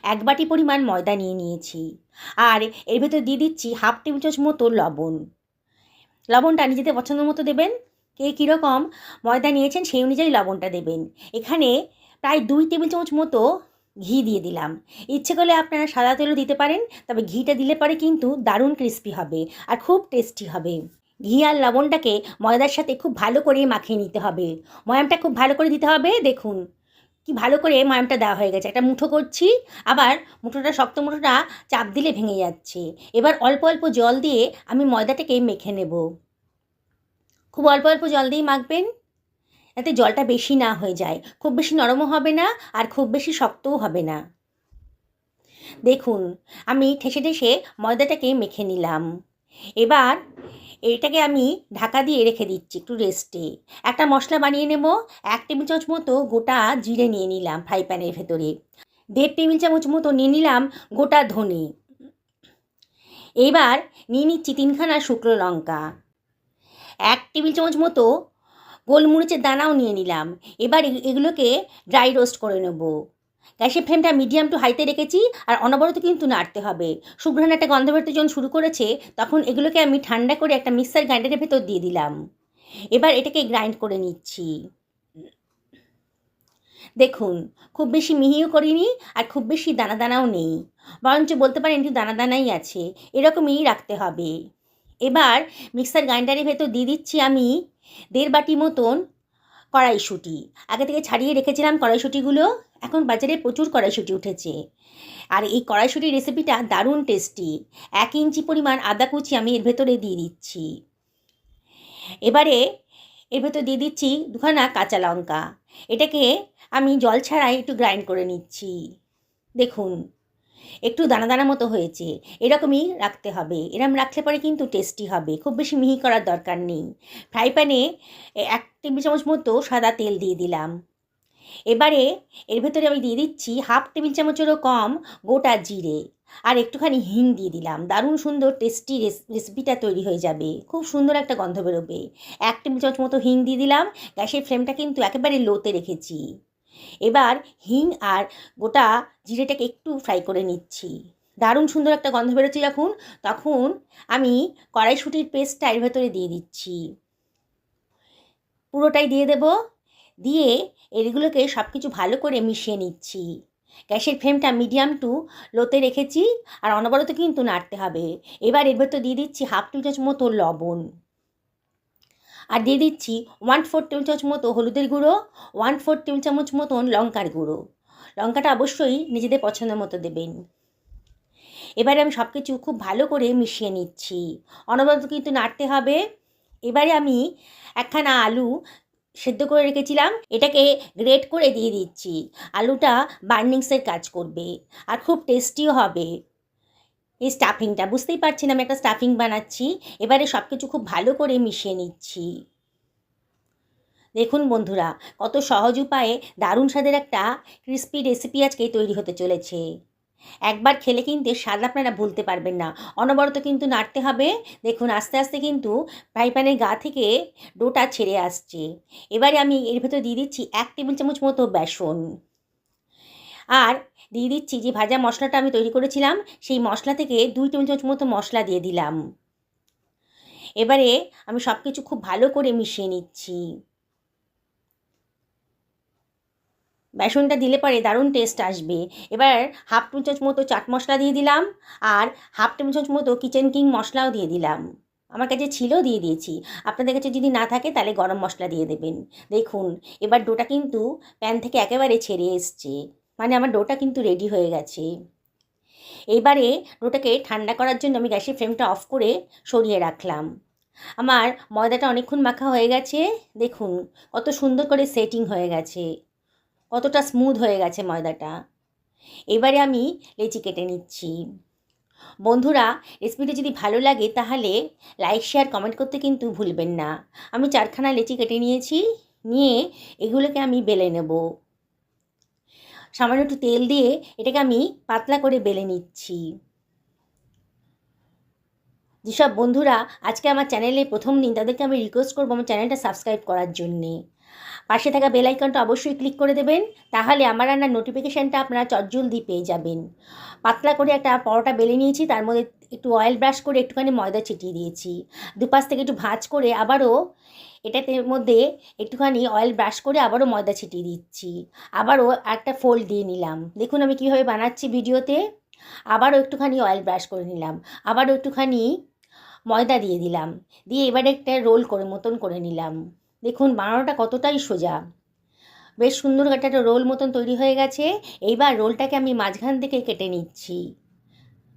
1 বাটি পরিমাণ ময়দা নিয়ে নিয়েছি। আর এর ভেতর দিয়ে দিচ্ছি হাফ টেবিল চামচ মতো লবণ। লবণটা নিজেদের পছন্দ মতো দেবেন। কে কীরকম ময়দা নিয়েছেন সেই অনুযায়ী লবণটা দেবেন। এখানে প্রায় 2 টেবিল চামচ মতো ঘি দিয়ে দিলাম। ইচ্ছে করলে আপনারা সাদা তেলও দিতে পারেন, তবে ঘিটা দিলে পরে কিন্তু দারুণ ক্রিস্পি হবে আর খুব টেস্টি হবে। ঘি আর লবণটাকে ময়দার সাথে খুব ভালো করে মাখিয়ে নিতে হবে। ময়ামটা খুব ভালো করে দিতে হবে। দেখুন কি ভালো করে ময়ামটা দেওয়া হয়ে গেছে। একটা মুঠো করছি, আবার মুঠোটা শক্ত মুঠোটা চাপ দিলে ভেঙে যাচ্ছে। এবার অল্প অল্প জল দিয়ে আমি ময়দাটাকে মেখে নেব। খুব অল্প অল্প জল দিয়েই মাখবেন, যাতে জলটা বেশি না হয়ে যায়। খুব বেশি নরমও হবে না আর খুব বেশি শক্তও হবে না। দেখুন আমি ঠেসে ঠেসে ময়দাটাকে মেখে নিলাম। এবার এটাকে আমি ঢাকা দিয়ে রেখে দিচ্ছি একটু রেস্টে। একটা মশলা বানিয়ে নেব। 1 টেবিল চামচ মতো গোটা জিরে নিয়ে নিলাম ফ্রাই প্যানের ভেতরে। 1.5 টেবিল চামচ মতো নিয়ে নিলাম গোটা ধনে। এবার নিয়ে নিচ্ছি 3খানা শুকনো লঙ্কা। 1 টেবিল চামচ মতো গোলমরিচের দানাও নিয়ে নিলাম। এবার এগুলোকে ড্রাই রোস্ট করে নেব। গ্যাসের ফ্লেমটা মিডিয়াম টু হাইতে রেখেছি আর অনবরত কিন্তু নাড়তে হবে। সুঘ্রাণ একটা গন্ধ বেরোতে যখন শুরু করেছে তখন এগুলোকে আমি ঠান্ডা করে একটা মিক্সার গ্রাইন্ডারের ভেতর দিয়ে দিলাম। এবার এটাকে গ্রাইন্ড করে নিচ্ছি। দেখুন খুব বেশি মিহিও করিনি আর খুব বেশি দানা দানাও নেই, বরঞ্চ বলতে পারেন একটু দানা দানাই আছে। এরকমই রাখতে হবে। এবার মিক্সার গ্রাইন্ডারের ভেতর দিয়ে দিচ্ছি আমি 1.5 বাটি মতন কড়াইশুঁটি। আগে থেকে ছাড়িয়ে রেখেছিলাম কড়াইশুঁটিগুলো। এখন বাজারে প্রচুর কড়াইশুঁটি উঠেছে আর এই কড়াইশুঁটির রেসিপিটা দারুণ টেস্টি। 1 ইঞ্চি পরিমাণ আদা কুচি আমি এর ভেতরে দিয়ে দিচ্ছি। এবারে এর ভেতর দিয়ে দিচ্ছি 2খানা কাঁচা লঙ্কা। এটাকে আমি জল ছাড়াই একটু গ্রাইন্ড করে নিচ্ছি। দেখুন একটু দানা দানা মতো হয়েছে, এরকমই রাখতে হবে। এরম রাখলে পরে কিন্তু টেস্টি হবে। খুব বেশি মিহি করার দরকার নেই। ফ্রাই প্যানে 1 টেবিল চামচ মতো সাদা তেল দিয়ে দিলাম। এবারে এর ভেতরে আমি দিয়ে দিচ্ছি হাফ টেবিল চামচেরও কম গোটা জিরে আর একটুখানি হিং দিয়ে দিলাম। দারুণ সুন্দর টেস্টি রেসিপিটা তৈরি হয়ে যাবে। খুব সুন্দর একটা গন্ধ বেরোবে। 1 টেবিল চামচ মতো হিং দিয়ে দিলাম। গ্যাসের ফ্লেমটা কিন্তু একেবারে লোতে রেখেছি। এবার হিং আর গোটা জিরেটাকে একটু ফ্রাই করে নিচ্ছি। দারুণ সুন্দর একটা গন্ধ বেরোচ্ছে যখন, তখন আমি কড়াইশুঁটির পেস্টটা এর ভেতরে দিয়ে দিচ্ছি। পুরোটাই দিয়ে দেব। দিয়ে এগুলোকে সব কিছু ভালো করে মিশিয়ে নিচ্ছি। গ্যাসের ফ্লেমটা মিডিয়াম টু লোতে রেখেছি আর অনবরত কিন্তু নাড়তে হবে। এবার এর ভেতর দিয়ে দিচ্ছি হাফ টেবিল চামচ মতো লবণ আর দিয়ে দিচ্ছি 1/4 টেবিল চামচ মতো হলুদের গুঁড়ো, 1/4 টেবিল চামচ মতন লঙ্কার গুঁড়ো। লঙ্কাটা অবশ্যই নিজেদের পছন্দ মতো দেবেন। এবারে আমি সব কিছু খুব ভালো করে মিশিয়ে নিচ্ছি। অনবরত কিন্তু নাড়তে হবে। এবারে আমি 1খানা আলু সেদ্ধ করে রেখেছিলাম, এটাকে গ্রেট করে দিয়ে দিচ্ছি। আলুটা বার্নিংসের কাজ করবে আর খুব টেস্টিও হবে। এই স্টাফিংটা বুঝতেই পারছেন আমি একটা স্টাফিং বানাচ্ছি। এবারে সব কিছু খুব ভালো করে মিশিয়ে নিচ্ছি। দেখুন বন্ধুরা কত সহজ উপায়ে দারুণ স্বাদের একটা ক্রিস্পি রেসিপি আজকে তৈরি হতে চলেছে। একবার খেলে কিন্তু স্বাদ আপনারা ভুলতে পারবেন না। অনবরত কিন্তু নাড়তে হবে। দেখুন আস্তে আস্তে কিন্তু ফ্রাই প্যানের গা থেকে ডোটা ছেড়ে আসছে। এবারে আমি এর ভেতর দিয়ে দিচ্ছি 1 টেবিল চামচ মতো বেসন আর দিয়ে দিচ্ছি যে ভাজা মশলাটা আমি তৈরি করেছিলাম সেই মশলা থেকে 2 টেবিল চামচ মতো মশলা দিয়ে দিলাম। এবারে আমি সব কিছু খুব ভালো করে মিশিয়ে নিচ্ছি। বেসনটা দিলে পরে দারুণ টেস্ট আসবে। এবার হাফ টেবিল চামচ মতো চাট মশলা দিয়ে দিলাম আর হাফ টেবিল চামচ মতো কিচেন কিং মশলাও দিয়ে দিলাম। আমার কাছে ছিল দিয়ে দিয়েছি। আপনাদের কাছে যদি না থাকে তাহলে গরম মশলা দিয়ে দেবেন। দেখুন এবার ডোটা কিন্তু প্যান থেকে একেবারে ছেড়ে এসছে, মানে আমার ডোটা কিন্তু রেডি হয়ে গেছে। এবারে ডোটাকে ঠান্ডা করার জন্য আমি গ্যাসের ফ্লেমটা অফ করে সরিয়ে রাখলাম। আমার ময়দাটা অনেকক্ষণ মাখা হয়ে গেছে। দেখুন কত সুন্দর করে সেটিং হয়ে গেছে, কতটা স্মুথ হয়ে গেছে ময়দাটা। এবারে আমি লেচি কেটে নিচ্ছি। বন্ধুরা রেসিপিটা যদি ভালো লাগে তাহলে লাইক শেয়ার কমেন্ট করতে কিন্তু ভুলবেন না। আমি 4খানা লেচি কেটে নিয়েছি, নিয়ে এগুলোকে আমি বেলে নেব। সামান্য একটু তেল দিয়ে এটাকে আমি পাতলা করে বেলে নিচ্ছি। যেসব বন্ধুরা আজকে আমার চ্যানেলে প্রথম দিন তাদেরকে আমি রিকোয়েস্ট করবো আমার চ্যানেলটা সাবস্ক্রাইব করার জন্যে। পাশে থাকা বেল আইকনটা অবশ্যই ক্লিক করে দেবেন, তাহলে আমার রান্নার নোটিফিকেশানটা আপনারা চটজলদি পেয়ে যাবেন। পাতলা করে একটা পরোটা বেলে নিয়েছি, তার মধ্যে একটু অয়েল ব্রাশ করে একটুখানি ময়দা ছিটিয়ে দিয়েছি। দুপাশ থেকে একটু ভাঁজ করে আবারও এটাতে মধ্যে একটুখানি অয়েল ব্রাশ করে আবারও ময়দা ছিটিয়ে দিচ্ছি। আবারও একটা ফোল্ড দিয়ে নিলাম। দেখুন আমি কীভাবে বানাচ্ছি ভিডিওতে। আবারও একটুখানি অয়েল ব্রাশ করে নিলাম, আবারও একটুখানি ময়দা দিয়ে দিলাম, দিয়ে এবারে একটা রোল করে মতন করে নিলাম। দেখুন বানানোটা কতটাই সোজা। বেশ সুন্দর একটা রোল মতন তৈরি হয়ে গেছে। এইবার রোলটাকে আমি মাঝখান থেকে কেটে নিচ্ছি,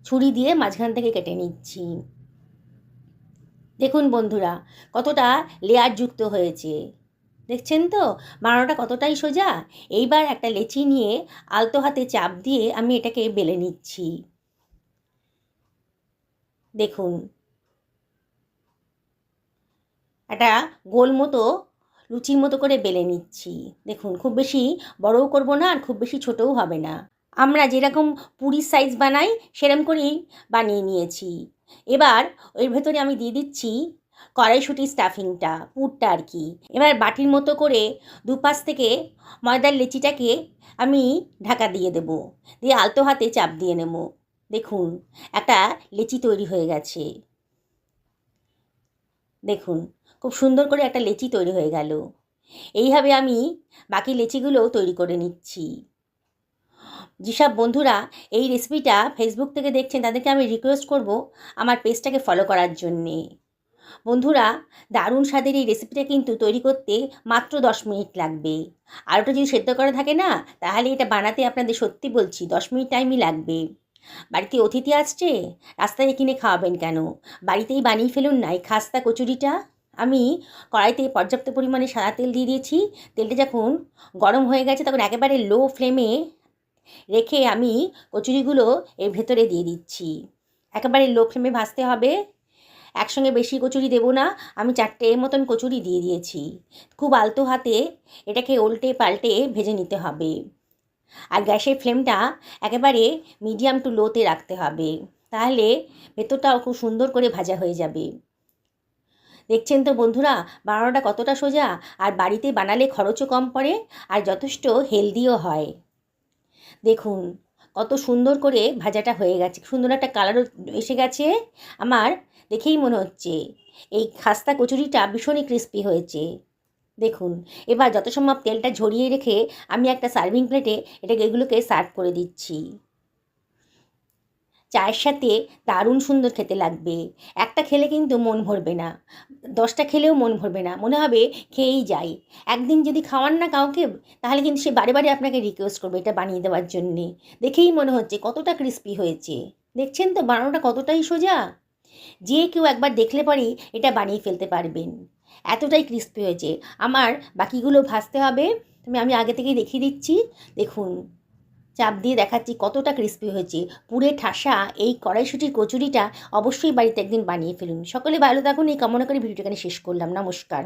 ছুরি দিয়ে মাঝখান থেকে কেটে নিচ্ছি। দেখুন বন্ধুরা কতটা লেয়ারযুক্ত হয়েছে, দেখছেন তো বানানোটা কতটাই সোজা। এইবার একটা লেচি নিয়ে আলতো হাতে চাপ দিয়ে আমি এটাকে বেলে নিচ্ছি। দেখুন একটা গোল মতো লুচির মতো করে বেলে নিচ্ছি। দেখুন খুব বেশি বড়ও করব না আর খুব বেশি ছোটও হবে না। আমরা যেরকম পুরির সাইজ বানাই সেরকম করেই বানিয়ে নিয়েছি। এবার ওর ভেতরে আমি দিয়ে দিচ্ছি কড়াইশুঁটির স্টাফিংটা, পুরটা আর কি। এবার বাটির মতো করে দুপাশ থেকে ময়দার লেচিটাকে আমি ঢাকা দিয়ে দেব, দিয়ে আলতো হাতে চাপ দিয়ে নেব। দেখুন একটা লেচি তৈরি হয়ে গেছে। দেখুন খুব সুন্দর করে একটা লেচি তৈরি হয়ে গেল। এইভাবে আমি বাকি লেচিগুলোও তৈরি করে নিচ্ছি। যেসব বন্ধুরা এই রেসিপিটা ফেসবুক থেকে দেখছেন তাদেরকে আমি রিকোয়েস্ট করব আমার পেজটাকে ফলো করার জন্যে। বন্ধুরা দারুণ স্বাদের এই রেসিপিটা কিন্তু তৈরি করতে মাত্র 10 মিনিট লাগবে। আর ওটা যদি সেদ্ধ করা থাকে না, তাহলে এটা বানাতে আপনাদের সত্যি বলছি 10 মিনিট টাইমই লাগবে। বাড়িতে অতিথি আসছে, রাস্তায় কিনে খাওয়াবেন কেন, বাড়িতেই বানিয়ে ফেলুন না এই খাস্তা কচুরিটা। আমি কড়াইতে পর্যাপ্ত পরিমাণে সাদা তেল দিয়ে দিয়েছি। তেলটা যখন গরম হয়ে গেছে তখন একেবারে লো ফ্লেমে রেখে আমি কচুরিগুলো এর ভেতরে দিয়ে দিচ্ছি। একেবারে লো ফ্লেমে ভাজতে হবে, একসঙ্গে বেশি কচুরি দেবো না। আমি 4টে মতন কচুরি দিয়ে দিয়েছি। খুব আলতো হাতে এটাকে উল্টে পাল্টে ভেজে নিতে হবে। আর গ্যাসের ফ্লেমটা একেবারে মিডিয়াম টু লোতে রাখতে হবে, তাহলে ভেতরটাও খুব সুন্দর করে ভাজা হয়ে যাবে। দেখছেন তো বন্ধুরা বানানোটা কতটা সোজা, আর বাড়িতে বানালে খরচও কম পড়ে আর যথেষ্ট হেলদিও হয়। দেখুন কত সুন্দর করে ভাজাটা হয়ে গেছে, সুন্দর একটা কালারও এসে গেছে। আমার দেখেই মনে হচ্ছে এই খাস্তা কচুরিটা ভীষণই ক্রিস্পি হয়েছে। দেখুন এবার যত সম্ভব তেলটা ঝরিয়ে রেখে আমি একটা সার্ভিং প্লেটে এগুলোকে সার্ভ করে দিচ্ছি। চায়ের সাথে দারুণ সুন্দর খেতে লাগবে। একটা খেলে কিন্তু মন ভরবে না, 10টা খেলেও মন ভরবে না, মনে হবে খেয়েই যাই। একদিন যদি খাওয়ান না কাউকে, তাহলে কিন্তু সে বারে বারে আপনাকে রিকোয়েস্ট করবে এটা বানিয়ে দেওয়ার জন্যে। দেখেই মনে হচ্ছে কতটা ক্রিস্পি হয়েছে। দেখছেন তো বানানোটা কতটাই সোজা। যে কেউ একবার দেখলে পরেই এটা বানিয়ে ফেলতে পারবেন, এতটাই ক্রিস্পি হয়েছে। আমার বাকিগুলো ভাজতে হবে, আমি আগে থেকেই দেখিয়ে দিচ্ছি। দেখুন চাপ দিয়ে দেখাচ্ছি কতটা ক্রিস্পি হয়েছে। পুরে ঠাসা এই কড়াইশুঁটির কচুরিটা অবশ্যই বাড়িতে একদিন বানিয়ে ফেলুন। সকলে ভালো থাকুন এই কামনা করে ভিডিওটা এখানে শেষ করলাম। নমস্কার।